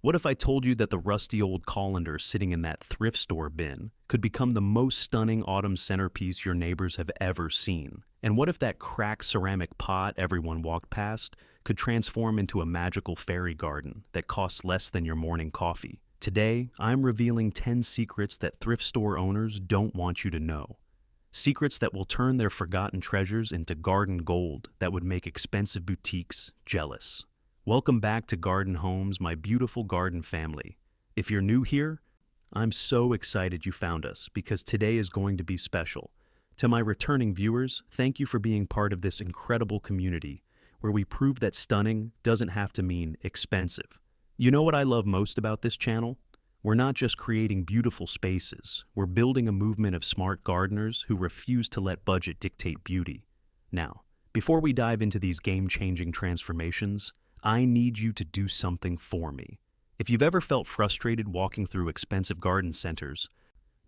What if I told you that the rusty old colander sitting in that thrift store bin could become the most stunning autumn centerpiece your neighbors have ever seen? And what if that cracked ceramic pot everyone walked past could transform into a magical fairy garden that costs less than your morning coffee? Today, I'm revealing 10 secrets that thrift store owners don't want you to know. Secrets that will turn their forgotten treasures into garden gold that would make expensive boutiques jealous. Welcome back to Garden Homes, my beautiful garden family. If you're new here, I'm so excited you found us because today is going to be special. To my returning viewers, thank you for being part of this incredible community where we prove that stunning doesn't have to mean expensive. You know what I love most about this channel? We're not just creating beautiful spaces, we're building a movement of smart gardeners who refuse to let budget dictate beauty. Now, before we dive into these game-changing transformations, I need you to do something for me. If you've ever felt frustrated walking through expensive garden centers,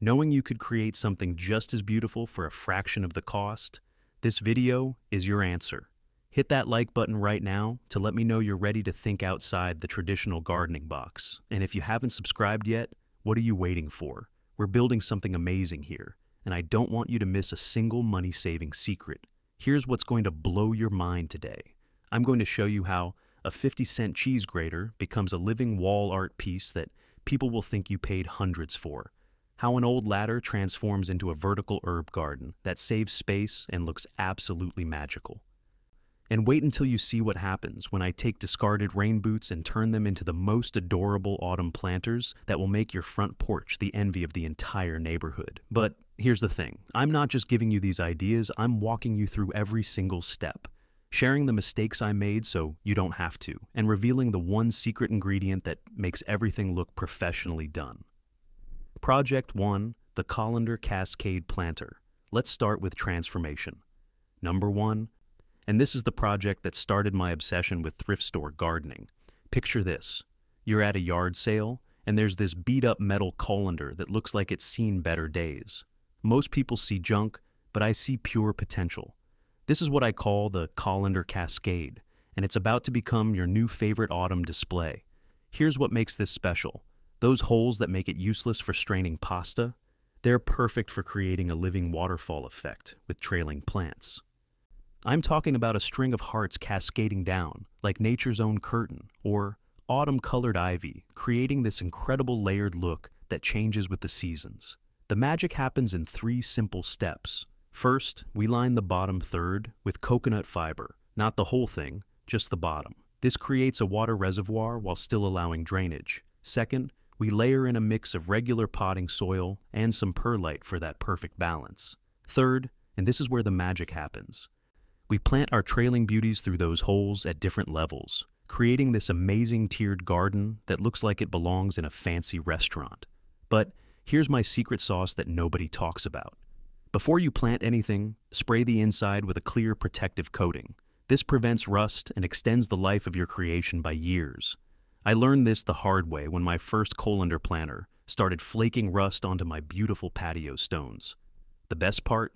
knowing you could create something just as beautiful for a fraction of the cost, this video is your answer. Hit that like button right now to let me know you're ready to think outside the traditional gardening box. And if you haven't subscribed yet, what are you waiting for? We're building something amazing here, and I don't want you to miss a single money-saving secret. Here's what's going to blow your mind today. I'm going to show you how a 50-cent cheese grater becomes a living wall art piece that people will think you paid hundreds for. How an old ladder transforms into a vertical herb garden that saves space and looks absolutely magical. And wait until you see what happens when I take discarded rain boots and turn them into the most adorable autumn planters that will make your front porch the envy of the entire neighborhood. But here's the thing, I'm not just giving you these ideas, I'm walking you through every single step, sharing the mistakes I made so you don't have to, and revealing the one secret ingredient that makes everything look professionally done. Project 1, the Colander Cascade Planter. Let's start with transformation. Number 1, and this is the project that started my obsession with thrift store gardening. Picture this. You're at a yard sale, and there's this beat-up metal colander that looks like it's seen better days. Most people see junk, but I see pure potential. This is what I call the Colander Cascade, and it's about to become your new favorite autumn display. Here's what makes this special. Those holes that make it useless for straining pasta, they're perfect for creating a living waterfall effect with trailing plants. I'm talking about a string of hearts cascading down, like nature's own curtain, or autumn-colored ivy, creating this incredible layered look that changes with the seasons. The magic happens in 3 simple steps. First, we line the bottom third with coconut fiber, not the whole thing, just the bottom. This creates a water reservoir while still allowing drainage. Second, we layer in a mix of regular potting soil and some perlite for that perfect balance. Third, and this is where the magic happens, we plant our trailing beauties through those holes at different levels, creating this amazing tiered garden that looks like it belongs in a fancy restaurant. But here's my secret sauce that nobody talks about. Before you plant anything, spray the inside with a clear protective coating. This prevents rust and extends the life of your creation by years. I learned this the hard way when my first colander planter started flaking rust onto my beautiful patio stones. The best part?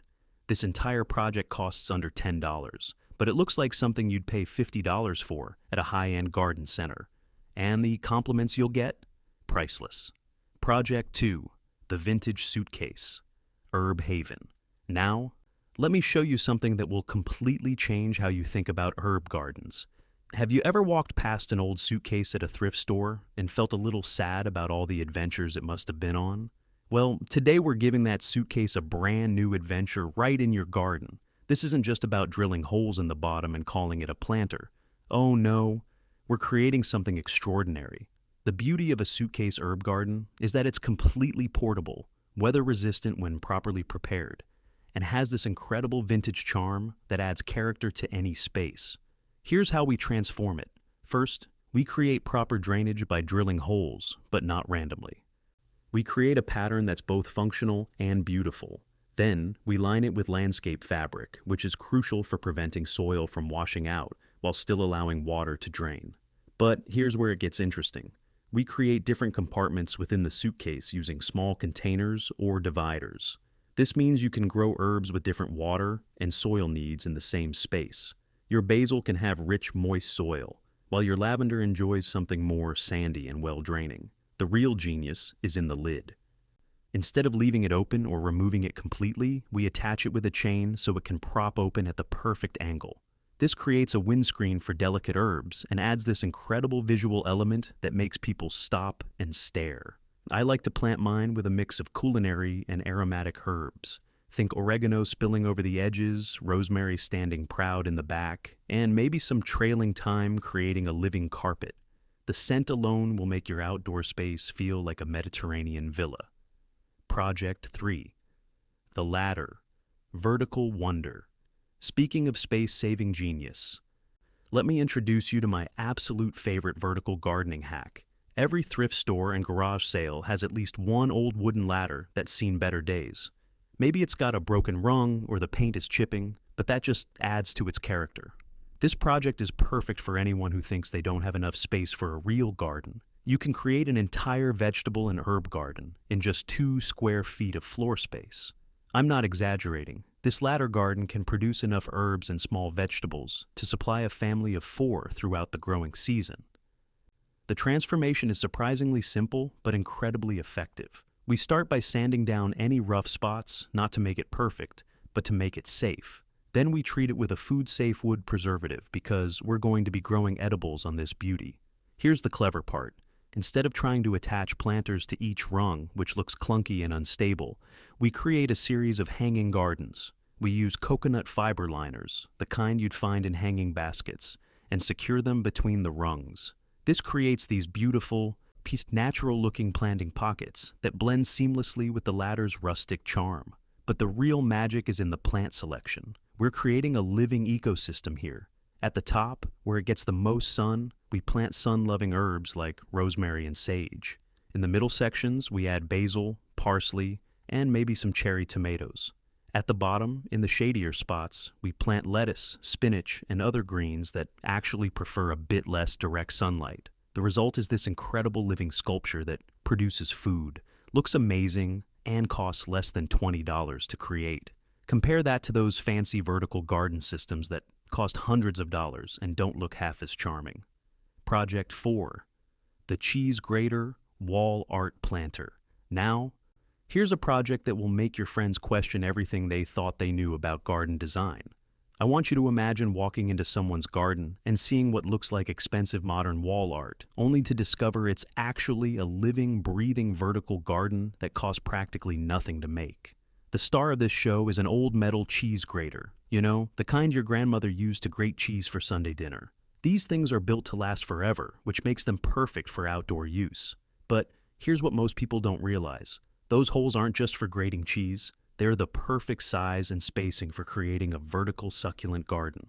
This entire project costs under $10, but it looks like something you'd pay $50 for at a high-end garden center. And the compliments you'll get? Priceless. Project 2, the Vintage Suitcase. Herb Haven. Now, let me show you something that will completely change how you think about herb gardens. Have you ever walked past an old suitcase at a thrift store and felt a little sad about all the adventures it must have been on? Well, today we're giving that suitcase a brand new adventure right in your garden. This isn't just about drilling holes in the bottom and calling it a planter. Oh no, we're creating something extraordinary. The beauty of a suitcase herb garden is that it's completely portable, weather-resistant when properly prepared, and has this incredible vintage charm that adds character to any space. Here's how we transform it. First, we create proper drainage by drilling holes, but not randomly. We create a pattern that's both functional and beautiful. Then, we line it with landscape fabric, which is crucial for preventing soil from washing out while still allowing water to drain. But here's where it gets interesting. We create different compartments within the suitcase using small containers or dividers. This means you can grow herbs with different water and soil needs in the same space. Your basil can have rich, moist soil, while your lavender enjoys something more sandy and well-draining. The real genius is in the lid. Instead of leaving it open or removing it completely, we attach it with a chain so it can prop open at the perfect angle. This creates a windscreen for delicate herbs and adds this incredible visual element that makes people stop and stare. I like to plant mine with a mix of culinary and aromatic herbs. Think oregano spilling over the edges, rosemary standing proud in the back, and maybe some trailing thyme creating a living carpet. The scent alone will make your outdoor space feel like a Mediterranean villa. Project 3. The Ladder. Vertical Wonder. Speaking of space-saving genius, let me introduce you to my absolute favorite vertical gardening hack. Every thrift store and garage sale has at least one old wooden ladder that's seen better days. Maybe it's got a broken rung or the paint is chipping, but that just adds to its character. This project is perfect for anyone who thinks they don't have enough space for a real garden. You can create an entire vegetable and herb garden in just 2 square feet of floor space. I'm not exaggerating. This ladder garden can produce enough herbs and small vegetables to supply a family of 4 throughout the growing season. The transformation is surprisingly simple but incredibly effective. We start by sanding down any rough spots, not to make it perfect, but to make it safe. Then we treat it with a food-safe wood preservative because we're going to be growing edibles on this beauty. Here's the clever part. Instead of trying to attach planters to each rung, which looks clunky and unstable, we create a series of hanging gardens. We use coconut fiber liners, the kind you'd find in hanging baskets, and secure them between the rungs. This creates these beautiful, natural-looking planting pockets that blend seamlessly with the ladder's rustic charm. But the real magic is in the plant selection. We're creating a living ecosystem here. At the top, where it gets the most sun, we plant sun-loving herbs like rosemary and sage. In the middle sections, we add basil, parsley, and maybe some cherry tomatoes. At the bottom, in the shadier spots, we plant lettuce, spinach, and other greens that actually prefer a bit less direct sunlight. The result is this incredible living sculpture that produces food, looks amazing, and costs less than $20 to create. Compare that to those fancy vertical garden systems that cost hundreds of dollars and don't look half as charming. Project 4. The Cheese Grater Wall Art Planter. Now, here's a project that will make your friends question everything they thought they knew about garden design. I want you to imagine walking into someone's garden and seeing what looks like expensive modern wall art, only to discover it's actually a living, breathing vertical garden that costs practically nothing to make. The star of this show is an old metal cheese grater. You know, the kind your grandmother used to grate cheese for Sunday dinner. These things are built to last forever, which makes them perfect for outdoor use. But here's what most people don't realize. Those holes aren't just for grating cheese. They're the perfect size and spacing for creating a vertical succulent garden.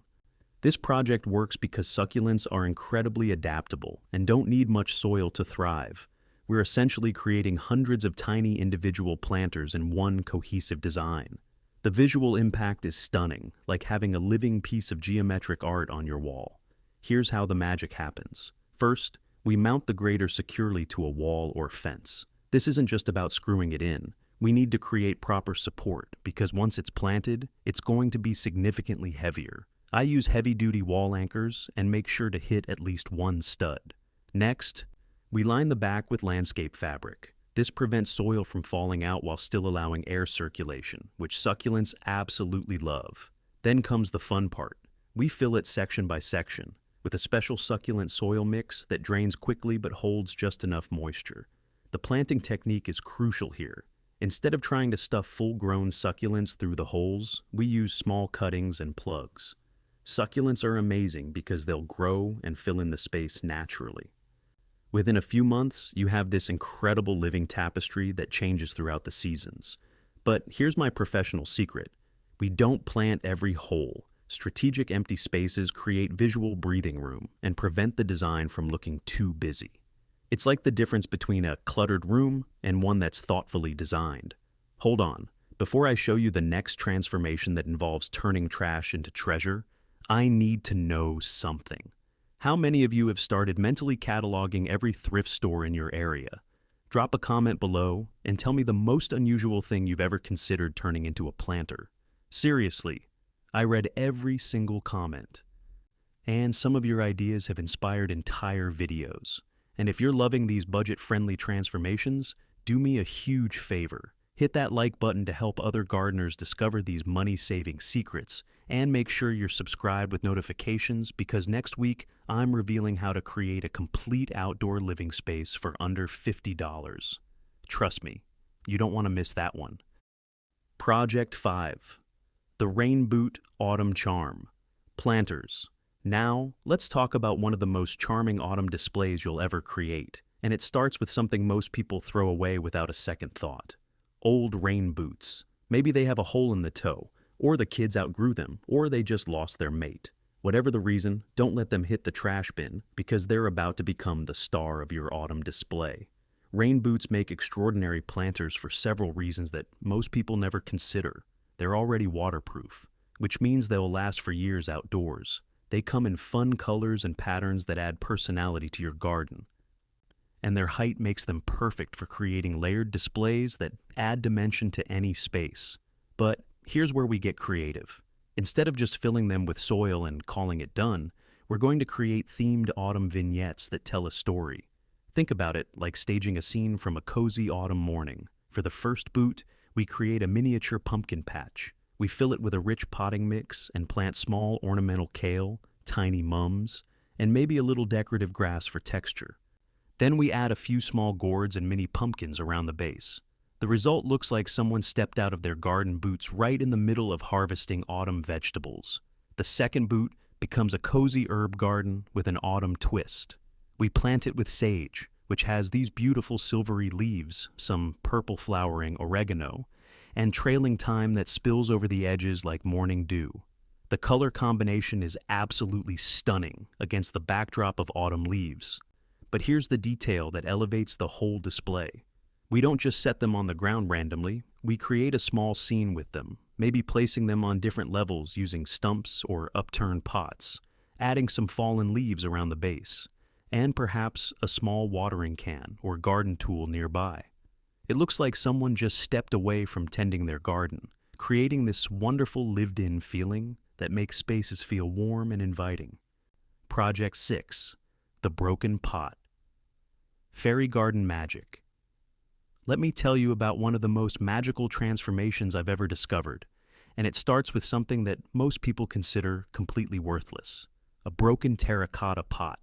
This project works because succulents are incredibly adaptable and don't need much soil to thrive. We're essentially creating hundreds of tiny individual planters in one cohesive design. The visual impact is stunning, like having a living piece of geometric art on your wall. Here's how the magic happens. First, we mount the grater securely to a wall or fence. This isn't just about screwing it in. We need to create proper support because once it's planted, it's going to be significantly heavier. I use heavy-duty wall anchors and make sure to hit at least one stud. Next, we line the back with landscape fabric. This prevents soil from falling out while still allowing air circulation, which succulents absolutely love. Then comes the fun part. We fill it section by section with a special succulent soil mix that drains quickly but holds just enough moisture. The planting technique is crucial here. Instead of trying to stuff full-grown succulents through the holes, we use small cuttings and plugs. Succulents are amazing because they'll grow and fill in the space naturally. Within a few months, you have this incredible living tapestry that changes throughout the seasons. But here's my professional secret. We don't plant every hole. Strategic empty spaces create visual breathing room and prevent the design from looking too busy. It's like the difference between a cluttered room and one that's thoughtfully designed. Hold on. Before I show you the next transformation that involves turning trash into treasure, I need to know something. How many of you have started mentally cataloging every thrift store in your area? Drop a comment below and tell me the most unusual thing you've ever considered turning into a planter. Seriously, I read every single comment. And some of your ideas have inspired entire videos. And if you're loving these budget-friendly transformations, do me a huge favor. Hit that like button to help other gardeners discover these money-saving secrets, and make sure you're subscribed with notifications because next week I'm revealing how to create a complete outdoor living space for under $50. Trust me, you don't want to miss that one. Project 5. The Rain Boot Autumn Charm. Planters. Now, let's talk about one of the most charming autumn displays you'll ever create, and it starts with something most people throw away without a second thought. Old rain boots. Maybe they have a hole in the toe, or the kids outgrew them, or they just lost their mate. Whatever the reason, don't let them hit the trash bin because they're about to become the star of your autumn display. Rain boots make extraordinary planters for several reasons that most people never consider. They're already waterproof, which means they'll last for years outdoors. They come in fun colors and patterns that add personality to your garden. And their height makes them perfect for creating layered displays that add dimension to any space. But here's where we get creative. Instead of just filling them with soil and calling it done, we're going to create themed autumn vignettes that tell a story. Think about it like staging a scene from a cozy autumn morning. For the first boot, we create a miniature pumpkin patch. We fill it with a rich potting mix and plant small ornamental kale, tiny mums, and maybe a little decorative grass for texture. Then we add a few small gourds and mini pumpkins around the base. The result looks like someone stepped out of their garden boots right in the middle of harvesting autumn vegetables. The second boot becomes a cozy herb garden with an autumn twist. We plant it with sage, which has these beautiful silvery leaves, some purple flowering oregano, and trailing thyme that spills over the edges like morning dew. The color combination is absolutely stunning against the backdrop of autumn leaves. But here's the detail that elevates the whole display. We don't just set them on the ground randomly, we create a small scene with them, maybe placing them on different levels using stumps or upturned pots, adding some fallen leaves around the base, and perhaps a small watering can or garden tool nearby. It looks like someone just stepped away from tending their garden, creating this wonderful lived-in feeling that makes spaces feel warm and inviting. Project 6. The Broken Pot. Fairy garden magic. Let me tell you about one of the most magical transformations I've ever discovered, and it starts with something that most people consider completely worthless: a broken terracotta pot.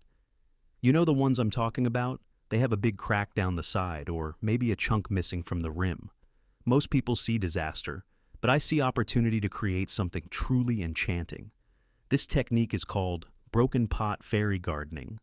You know the ones I'm talking about? They have a big crack down the side, or maybe a chunk missing from the rim. Most people see disaster, but I see opportunity to create something truly enchanting. This technique is called broken pot fairy gardening,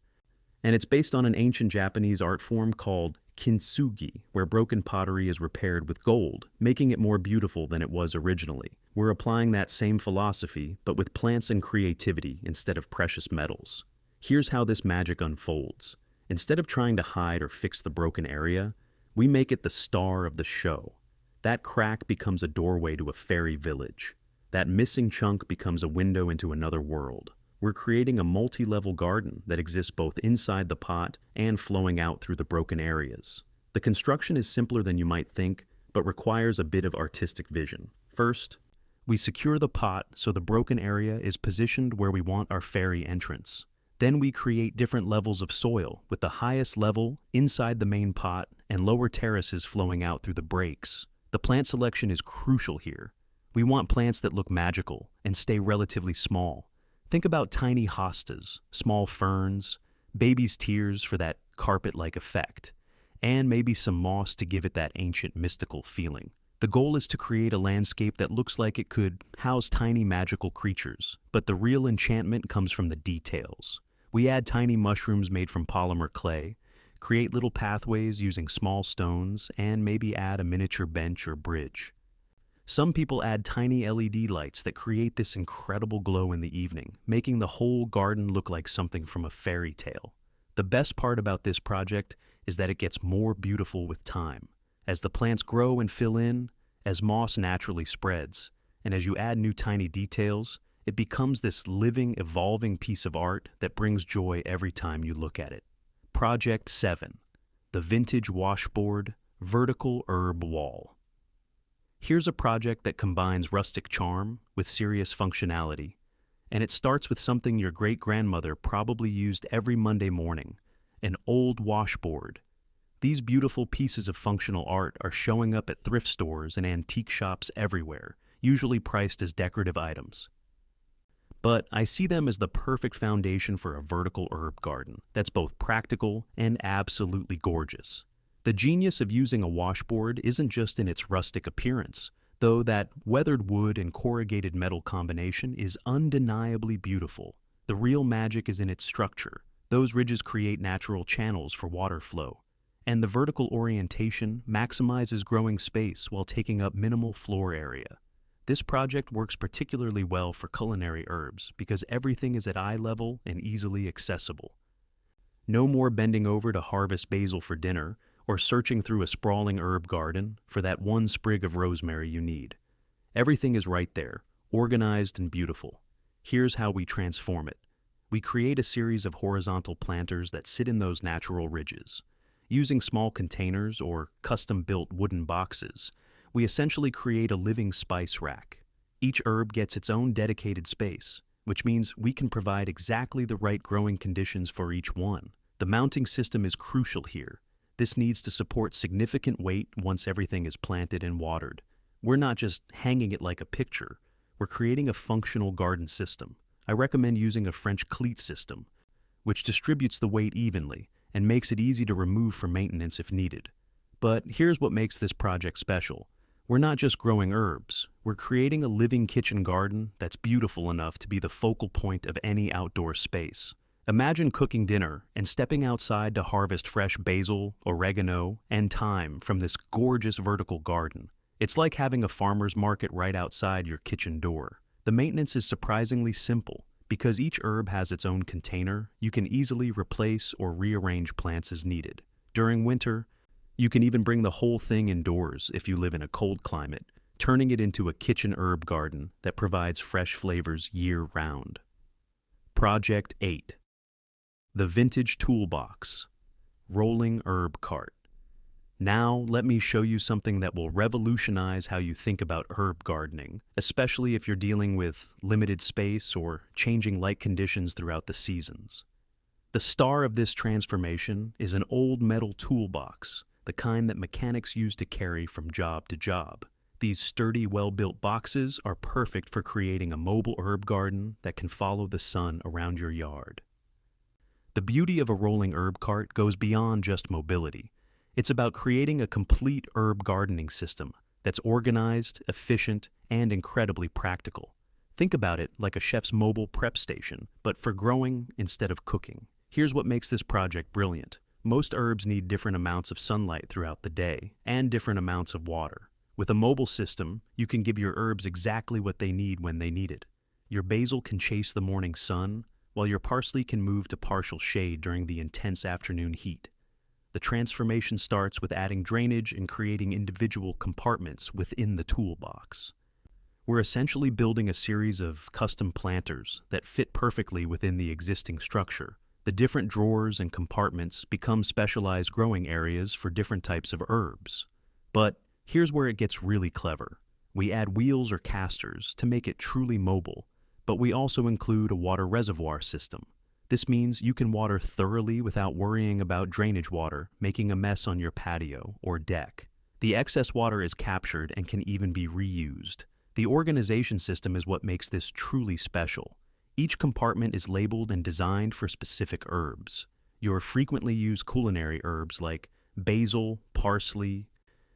and it's based on an ancient Japanese art form called kintsugi, where broken pottery is repaired with gold, making it more beautiful than it was originally. We're applying that same philosophy, but with plants and creativity instead of precious metals. Here's how this magic unfolds. Instead of trying to hide or fix the broken area, we make it the star of the show. That crack becomes a doorway to a fairy village. That missing chunk becomes a window into another world. We're creating a multi-level garden that exists both inside the pot and flowing out through the broken areas. The construction is simpler than you might think, but requires a bit of artistic vision. First, we secure the pot so the broken area is positioned where we want our fairy entrance. Then we create different levels of soil, with the highest level inside the main pot and lower terraces flowing out through the breaks. The plant selection is crucial here. We want plants that look magical and stay relatively small. Think about tiny hostas, small ferns, baby's tears for that carpet-like effect, and maybe some moss to give it that ancient mystical feeling. The goal is to create a landscape that looks like it could house tiny magical creatures, but the real enchantment comes from the details. We add tiny mushrooms made from polymer clay, create little pathways using small stones, and maybe add a miniature bench or bridge. Some people add tiny LED lights that create this incredible glow in the evening, making the whole garden look like something from a fairy tale. The best part about this project is that it gets more beautiful with time. As the plants grow and fill in, as moss naturally spreads, and as you add new tiny details, it becomes this living, evolving piece of art that brings joy every time you look at it. Project 7. The Vintage Washboard Vertical Herb Wall. Here's a project that combines rustic charm with serious functionality. And it starts with something your great-grandmother probably used every Monday morning, an old washboard. These beautiful pieces of functional art are showing up at thrift stores and antique shops everywhere, usually priced as decorative items. But I see them as the perfect foundation for a vertical herb garden that's both practical and absolutely gorgeous. The genius of using a washboard isn't just in its rustic appearance, though that weathered wood and corrugated metal combination is undeniably beautiful. The real magic is in its structure. Those ridges create natural channels for water flow, and the vertical orientation maximizes growing space while taking up minimal floor area. This project works particularly well for culinary herbs because everything is at eye level and easily accessible. No more bending over to harvest basil for dinner or searching through a sprawling herb garden for that one sprig of rosemary you need. Everything is right there, organized and beautiful. Here's how we transform it. We create a series of horizontal planters that sit in those natural ridges. Using small containers or custom-built wooden boxes, we essentially create a living spice rack. Each herb gets its own dedicated space, which means we can provide exactly the right growing conditions for each one. The mounting system is crucial here. This needs to support significant weight once everything is planted and watered. We're not just hanging it like a picture. We're creating a functional garden system. I recommend using a French cleat system, which distributes the weight evenly and makes it easy to remove for maintenance if needed. But here's what makes this project special. We're not just growing herbs. We're creating a living kitchen garden that's beautiful enough to be the focal point of any outdoor space. Imagine cooking dinner and stepping outside to harvest fresh basil, oregano, and thyme from this gorgeous vertical garden. It's like having a farmer's market right outside your kitchen door. The maintenance is surprisingly simple. Because each herb has its own container, you can easily replace or rearrange plants as needed. During winter, you can even bring the whole thing indoors if you live in a cold climate, turning it into a kitchen herb garden that provides fresh flavors year-round. Project 8. The Vintage Toolbox. Rolling Herb Cart. Now, let me show you something that will revolutionize how you think about herb gardening, especially if you're dealing with limited space or changing light conditions throughout the seasons. The star of this transformation is an old metal toolbox, the kind that mechanics use to carry from job to job. These sturdy, well-built boxes are perfect for creating a mobile herb garden that can follow the sun around your yard. The beauty of a rolling herb cart goes beyond just mobility. It's about creating a complete herb gardening system that's organized, efficient, and incredibly practical. Think about it like a chef's mobile prep station, but for growing instead of cooking. Here's what makes this project brilliant. Most herbs need different amounts of sunlight throughout the day and different amounts of water. With a mobile system, you can give your herbs exactly what they need when they need it. Your basil can chase the morning sun, while your parsley can move to partial shade during the intense afternoon heat. The transformation starts with adding drainage and creating individual compartments within the toolbox. We're essentially building a series of custom planters that fit perfectly within the existing structure. The different drawers and compartments become specialized growing areas for different types of herbs. But here's where it gets really clever. We add wheels or casters to make it truly mobile, but we also include a water reservoir system. This means you can water thoroughly without worrying about drainage water making a mess on your patio or deck. The excess water is captured and can even be reused. The organization system is what makes this truly special. Each compartment is labeled and designed for specific herbs. Your frequently used culinary herbs like basil, parsley,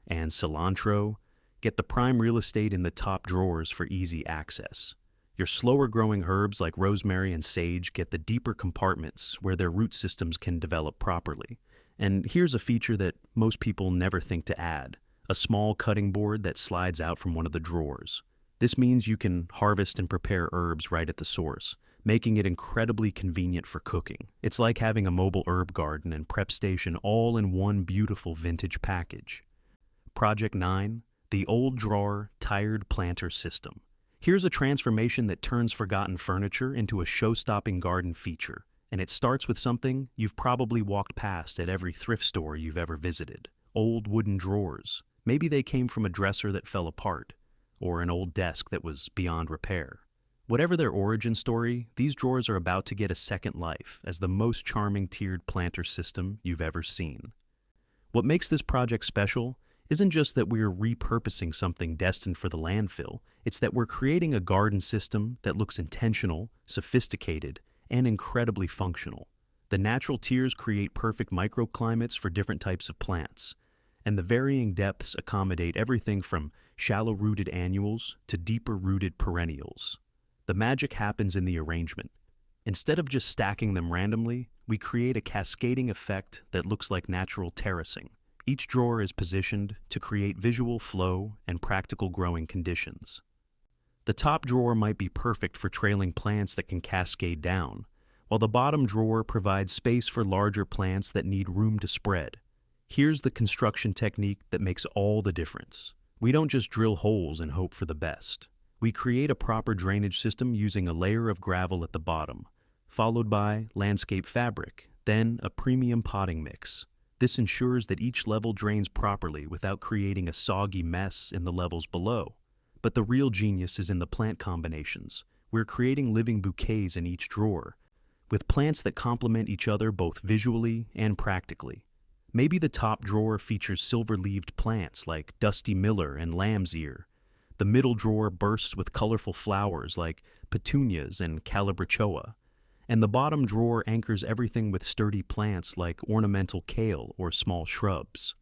and cilantro get the prime real estate in the top drawers for easy access. Your slower-growing herbs like rosemary and sage get the deeper compartments where their root systems can develop properly. And here's a feature that most people never think to add, a small cutting board that slides out from one of the drawers. This means you can harvest and prepare herbs right at the source, making it incredibly convenient for cooking. It's like having a mobile herb garden and prep station all in one beautiful vintage package. Project 9, the Old Drawer Tired Planter System. Here's a transformation that turns forgotten furniture into a show-stopping garden feature, and it starts with something you've probably walked past at every thrift store you've ever visited. Old wooden drawers. Maybe they came from a dresser that fell apart, or an old desk that was beyond repair. Whatever their origin story, these drawers are about to get a second life as the most charming tiered planter system you've ever seen. What makes this project special isn't just that we're repurposing something destined for the landfill, it's that we're creating a garden system that looks intentional, sophisticated, and incredibly functional. The natural tiers create perfect microclimates for different types of plants, and the varying depths accommodate everything from shallow-rooted annuals to deeper-rooted perennials. The magic happens in the arrangement. Instead of just stacking them randomly, we create a cascading effect that looks like natural terracing. Each drawer is positioned to create visual flow and practical growing conditions. The top drawer might be perfect for trailing plants that can cascade down, while the bottom drawer provides space for larger plants that need room to spread. Here's the construction technique that makes all the difference. We don't just drill holes and hope for the best. We create a proper drainage system using a layer of gravel at the bottom, followed by landscape fabric, then a premium potting mix. This ensures that each level drains properly without creating a soggy mess in the levels below. But the real genius is in the plant combinations. We're creating living bouquets in each drawer, with plants that complement each other both visually and practically. Maybe the top drawer features silver-leaved plants like Dusty Miller and Lamb's Ear. The middle drawer bursts with colorful flowers like petunias and calabrichoa, and the bottom drawer anchors everything with sturdy plants like ornamental kale or small shrubs.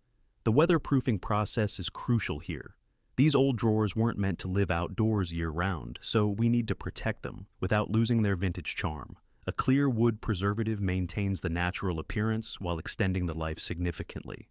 The weatherproofing process is crucial here. These old drawers weren't meant to live outdoors year-round, so we need to protect them without losing their vintage charm. A clear wood preservative maintains the natural appearance while extending the life significantly.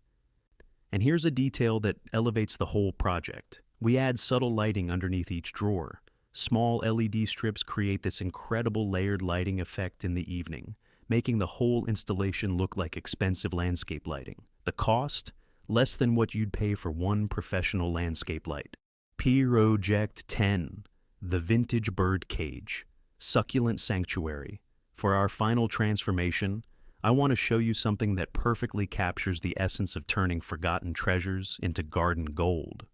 And here's a detail that elevates the whole project. We add subtle lighting underneath each drawer. Small LED strips create this incredible layered lighting effect in the evening, making the whole installation look like expensive landscape lighting. The cost? Less than what you'd pay for one professional landscape light. Project 10, the Vintage Bird Cage, Succulent Sanctuary. For our final transformation, I want to show you something that perfectly captures the essence of turning forgotten treasures into garden gold.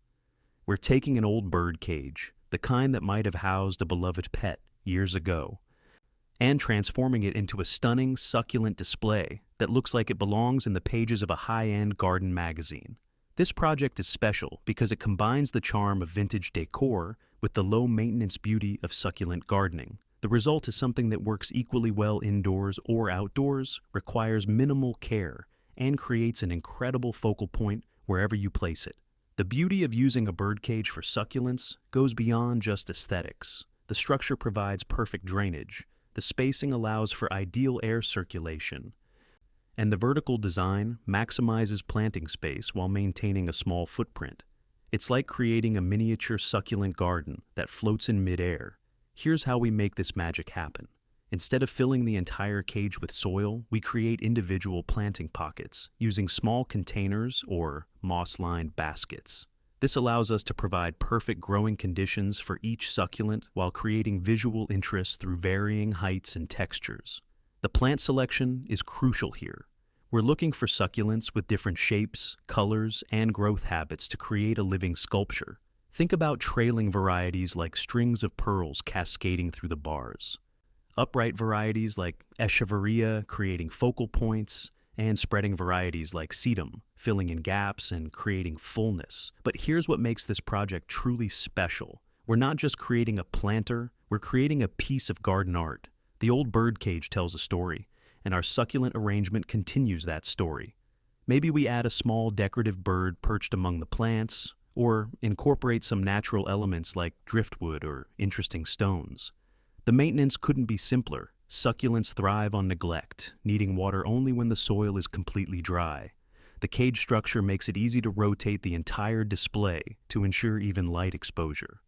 We're taking an old bird cage, the kind that might have housed a beloved pet years ago, and transforming it into a stunning, succulent display that looks like it belongs in the pages of a high-end garden magazine. This project is special because it combines the charm of vintage decor with the low-maintenance beauty of succulent gardening. The result is something that works equally well indoors or outdoors, requires minimal care, and creates an incredible focal point wherever you place it. The beauty of using a birdcage for succulents goes beyond just aesthetics. The structure provides perfect drainage, the spacing allows for ideal air circulation, and the vertical design maximizes planting space while maintaining a small footprint. It's like creating a miniature succulent garden that floats in midair. Here's how we make this magic happen. Instead of filling the entire cage with soil, we create individual planting pockets using small containers or moss-lined baskets. This allows us to provide perfect growing conditions for each succulent while creating visual interest through varying heights and textures. The plant selection is crucial here. We're looking for succulents with different shapes, colors, and growth habits to create a living sculpture. Think about trailing varieties like strings of pearls cascading through the bars, upright varieties like echeveria creating focal points, and spreading varieties like sedum filling in gaps and creating fullness. But here's what makes this project truly special. We're not just creating a planter, we're creating a piece of garden art. The old birdcage tells a story, and our succulent arrangement continues that story. Maybe we add a small decorative bird perched among the plants, or incorporate some natural elements like driftwood or interesting stones. The maintenance couldn't be simpler. Succulents thrive on neglect, needing water only when the soil is completely dry. The cage structure makes it easy to rotate the entire display to ensure even light exposure.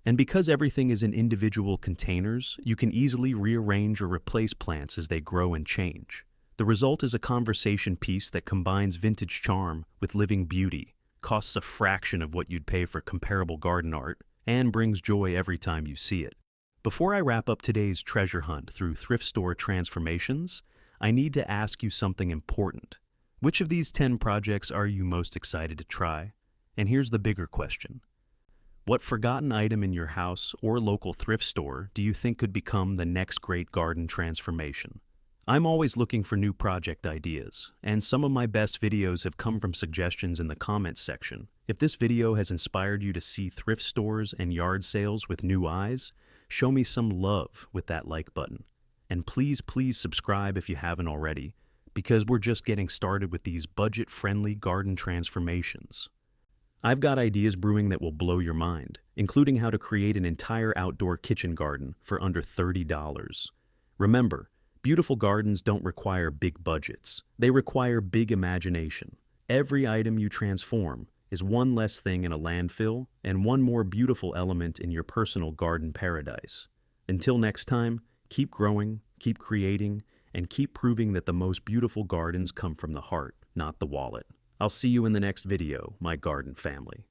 And because everything is in individual containers, you can easily rearrange or replace plants as they grow and change. The result is a conversation piece that combines vintage charm with living beauty, costs a fraction of what you'd pay for comparable garden art, and brings joy every time you see it. Before I wrap up today's treasure hunt through thrift store transformations, I need to ask you something important. Which of these 10 projects are you most excited to try? And here's the bigger question. What forgotten item in your house or local thrift store do you think could become the next great garden transformation? I'm always looking for new project ideas, and some of my best videos have come from suggestions in the comments section. If this video has inspired you to see thrift stores and yard sales with new eyes, show me some love with that like button. And please subscribe if you haven't already, because we're just getting started with these budget-friendly garden transformations. I've got ideas brewing that will blow your mind, including how to create an entire outdoor kitchen garden for under $30. Remember, beautiful gardens don't require big budgets. They require big imagination. Every item you transform is one less thing in a landfill and one more beautiful element in your personal garden paradise. Until next time, keep growing, keep creating, and keep proving that the most beautiful gardens come from the heart, not the wallet. I'll see you in the next video, my garden family.